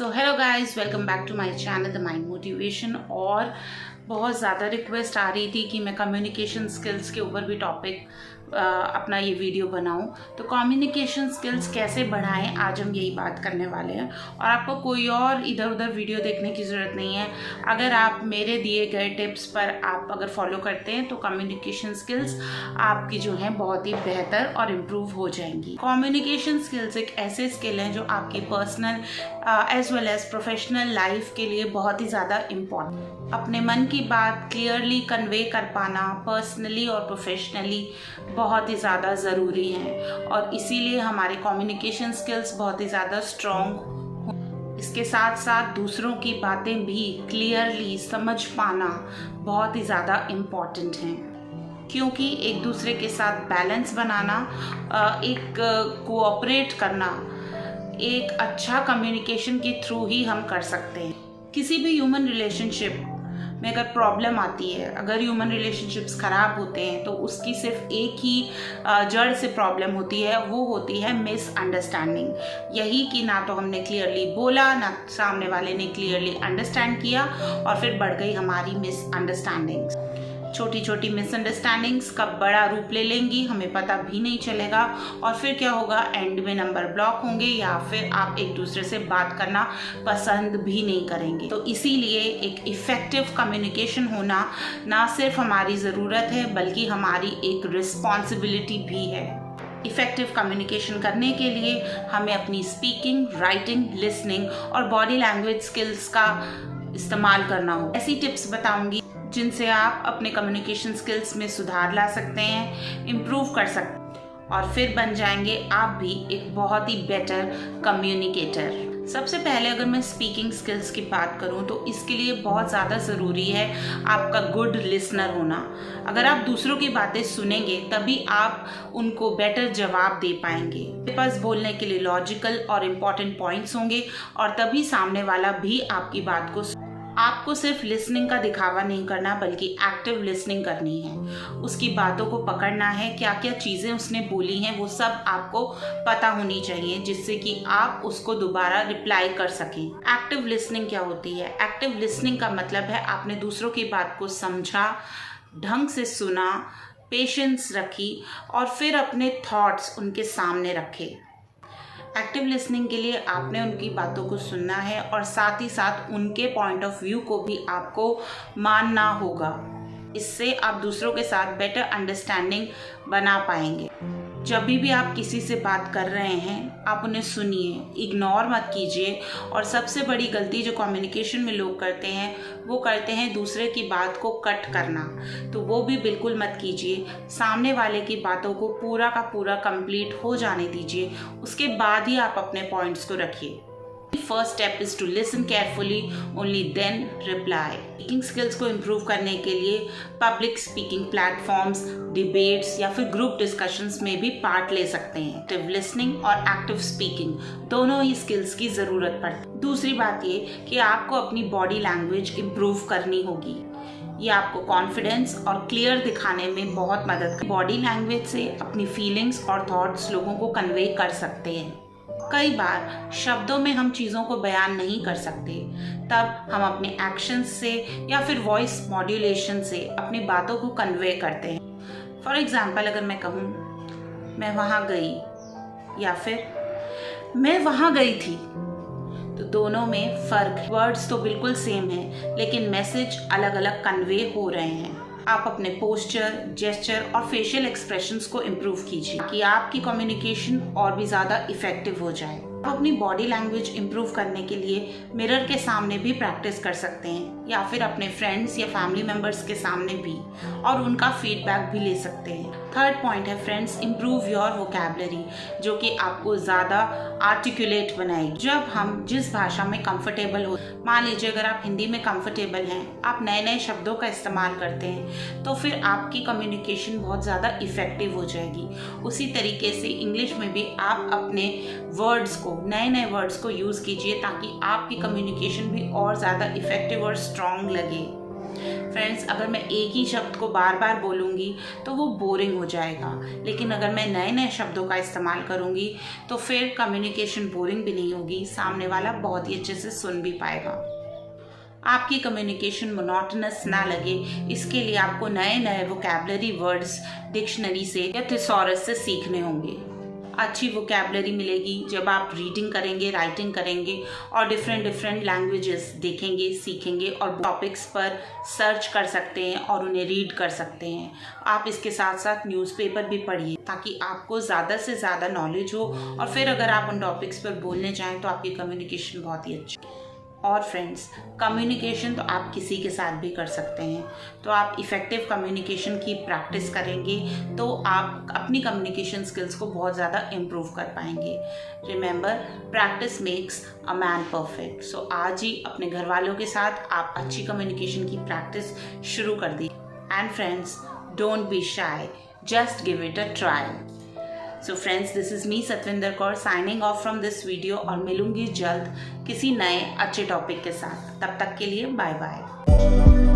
So hello guys, welcome back to my channel the mind motivation. और बहुत ज़्यादा request आ रही थी कि मैं कम्युनिकेशन स्किल्स के ऊपर भी टॉपिक अपना ये वीडियो बनाऊं। तो कम्युनिकेशन स्किल्स कैसे बढ़ाएं, आज हम यही बात करने वाले हैं। और आपको कोई और इधर उधर वीडियो देखने की ज़रूरत नहीं है। अगर आप मेरे दिए गए टिप्स पर आप अगर फॉलो करते हैं तो कम्युनिकेशन स्किल्स आपकी जो है बहुत ही बेहतर और इम्प्रूव हो जाएंगी। कम्युनिकेशन स्किल्स एक ऐसे स्किल हैं जो आपकी personal as well as professional life के लिए बहुत ही ज़्यादा इम्पॉर्टेंट। अपने मन की बात क्लियरली कन्वे कर पाना पर्सनली और प्रोफेशनली बहुत ही ज़्यादा ज़रूरी है, और इसीलिए हमारे कम्युनिकेशन स्किल्स बहुत ही ज़्यादा स्ट्रॉन्ग। इसके साथ साथ दूसरों की बातें भी क्लियरली समझ पाना बहुत ही ज़्यादा इम्पॉर्टेंट हैं, क्योंकि एक दूसरे के साथ बैलेंस बनाना, एक कोऑपरेट करना एक अच्छा कम्युनिकेशन के थ्रू ही हम कर सकते हैं। किसी भी ह्यूमन रिलेशनशिप में अगर प्रॉब्लम आती है, अगर ह्यूमन रिलेशनशिप्स ख़राब होते हैं, तो उसकी सिर्फ एक ही जड़ से प्रॉब्लम होती है, वो होती है मिसअंडरस्टैंडिंग। यही कि ना तो हमने क्लियरली बोला, ना सामने वाले ने क्लियरली अंडरस्टैंड किया, और फिर बढ़ गई हमारी मिसअंडरस्टैंडिंग्स। छोटी छोटी मिसअंडरस्टैंडिंग्स कब बड़ा रूप ले लेंगी हमें पता भी नहीं चलेगा, और फिर क्या होगा, एंड में नंबर ब्लॉक होंगे, या फिर आप एक दूसरे से बात करना पसंद भी नहीं करेंगे। तो इसीलिए एक इफ़ेक्टिव कम्युनिकेशन होना ना सिर्फ हमारी ज़रूरत है, बल्कि हमारी एक रिस्पॉन्सिबिलिटी भी है। इफ़ेक्टिव कम्युनिकेशन करने के लिए हमें अपनी स्पीकिंग, राइटिंग, लिसनिंग और बॉडी लैंग्वेज स्किल्स का इस्तेमाल करना हो। ऐसी टिप्स बताऊंगी जिनसे आप अपने कम्युनिकेशन स्किल्स में सुधार ला सकते हैं, इम्प्रूव कर सकते हैं, और फिर बन जाएंगे आप भी एक बहुत ही बेटर कम्युनिकेटर। सबसे पहले अगर मैं स्पीकिंग स्किल्स की बात करूं तो इसके लिए बहुत ज़्यादा ज़रूरी है आपका गुड लिसनर होना। अगर आप दूसरों की बातें सुनेंगे तभी आप उनको बेटर जवाब दे पाएंगे। आपके पास बोलने के लिए लॉजिकल और इम्पॉर्टेंट पॉइंट्स होंगे, और तभी सामने वाला भी आपकी बात को। आपको सिर्फ लिसनिंग का दिखावा नहीं करना, बल्कि एक्टिव लिसनिंग करनी है। उसकी बातों को पकड़ना है, क्या क्या चीज़ें उसने बोली हैं वो सब आपको पता होनी चाहिए, जिससे कि आप उसको दोबारा रिप्लाई कर सकें। एक्टिव लिसनिंग क्या होती है? एक्टिव लिसनिंग का मतलब है आपने दूसरों की बात को समझा, ढंग से सुना, पेशेंस रखी, और फिर अपने थॉट्स उनके सामने रखे। एक्टिव लिसनिंग के लिए आपने उनकी बातों को सुनना है, और साथ ही साथ उनके पॉइंट ऑफ व्यू को भी आपको मानना होगा। इससे आप दूसरों के साथ बेटर अंडरस्टैंडिंग बना पाएंगे। जब भी आप किसी से बात कर रहे हैं, आप उन्हें सुनिए, इग्नोर मत कीजिए। और सबसे बड़ी गलती जो कम्युनिकेशन में लोग करते हैं, वो करते हैं दूसरे की बात को कट करना। तो वो भी बिल्कुल मत कीजिए। सामने वाले की बातों को पूरा का पूरा कंप्लीट हो जाने दीजिए, उसके बाद ही आप अपने पॉइंट्स को रखिए। First step is to listen carefully, only then reply. Speaking skills को इम्प्रूव करने के लिए पब्लिक स्पीकिंग प्लेटफॉर्म्स, डिबेट्स या फिर ग्रुप डिस्कशंस में भी पार्ट ले सकते हैं। एक्टिव लिसनिंग और एक्टिव स्पीकिंग दोनों ही स्किल्स की ज़रूरत पड़ती है। दूसरी बात ये कि आपको अपनी बॉडी लैंग्वेज इम्प्रूव करनी होगी। ये आपको कॉन्फिडेंस और क्लियर दिखाने में बहुत मदद कर। बॉडी लैंग्वेज से अपनी फीलिंग्स और थॉट्स लोगों को कन्वे कर सकते हैं। कई बार शब्दों में हम चीज़ों को बयान नहीं कर सकते, तब हम अपने एक्शंस से या फिर वॉइस मॉड्यूलेशन से अपनी बातों को कन्वे करते हैं। फॉर एग्जाम्पल, अगर मैं कहूँ मैं वहाँ गई, या फिर मैं वहाँ गई थी, तो दोनों में फ़र्क। वर्ड्स तो बिल्कुल सेम है, लेकिन मैसेज अलग अलग कन्वे हो रहे हैं। आप अपने पोस्चर, जेस्चर और फेशियल एक्सप्रेशंस को इम्प्रूव कीजिए कि आपकी कम्युनिकेशन और भी ज़्यादा इफ़ेक्टिव हो जाए। आप अपनी बॉडी लैंग्वेज इम्प्रूव करने के लिए मिरर के सामने भी प्रैक्टिस कर सकते हैं, या फिर अपने फ्रेंड्स या फैमिली मेम्बर्स के सामने भी, और उनका फीडबैक भी ले सकते हैं। थर्ड पॉइंट है फ्रेंड्स, इम्प्रूव योर वोकैबुलरी, जो कि आपको ज़्यादा आर्टिकुलेट बनाएगी। जब हम जिस भाषा में कंफर्टेबल हो, मान लीजिए अगर आप हिंदी में कंफर्टेबल हैं, आप नए नए शब्दों का इस्तेमाल करते हैं, तो फिर आपकी कम्युनिकेशन बहुत ज़्यादा इफ़ेक्टिव हो जाएगी। उसी तरीके से इंग्लिश में भी आप अपने वर्ड्स को, नए नए वर्ड्स को यूज़ कीजिए, ताकि आपकी कम्युनिकेशन भी और ज़्यादा इफ़ेक्टिव और स्ट्रॉन्ग लगे। फ्रेंड्स, अगर मैं एक ही शब्द को बार बार बोलूँगी तो वो बोरिंग हो जाएगा, लेकिन अगर मैं नए नए शब्दों का इस्तेमाल करूँगी तो फिर कम्युनिकेशन बोरिंग भी नहीं होगी, सामने वाला बहुत ही अच्छे से सुन भी पाएगा। आपकी कम्युनिकेशन मोनोटोनस ना लगे, इसके लिए आपको नए नए वोकैबुलरी वर्ड्स डिक्शनरी से या थिसॉरस से सीखने होंगे। अच्छी वोकैबुलरी मिलेगी जब आप रीडिंग करेंगे, राइटिंग करेंगे और डिफरेंट लैंग्वेजेस देखेंगे, सीखेंगे और टॉपिक्स पर सर्च कर सकते हैं और उन्हें रीड कर सकते हैं। आप इसके साथ साथ न्यूज़पेपर भी पढ़िए ताकि आपको ज़्यादा से ज़्यादा नॉलेज हो और फिर अगर आप उन टॉपिक्स पर बोलने चाहें तो आपकी कम्युनिकेशन बहुत ही अच्छी। और फ्रेंड्स, कम्युनिकेशन तो आप किसी के साथ भी कर सकते हैं, तो आप इफ़ेक्टिव कम्युनिकेशन की प्रैक्टिस करेंगे तो आप अपनी कम्युनिकेशन स्किल्स को बहुत ज़्यादा इम्प्रूव कर पाएंगे। Remember, practice makes a man perfect. So आज ही अपने घर वालों के साथ आप अच्छी कम्युनिकेशन की प्रैक्टिस शुरू कर दी। And friends, don't be shy, just give it a try. So friends, this is me Satwinder Kaur signing off from this video और मिलूंगी जल्द किसी नए अच्छे टॉपिक के साथ। तब तक के लिए बाय बाय।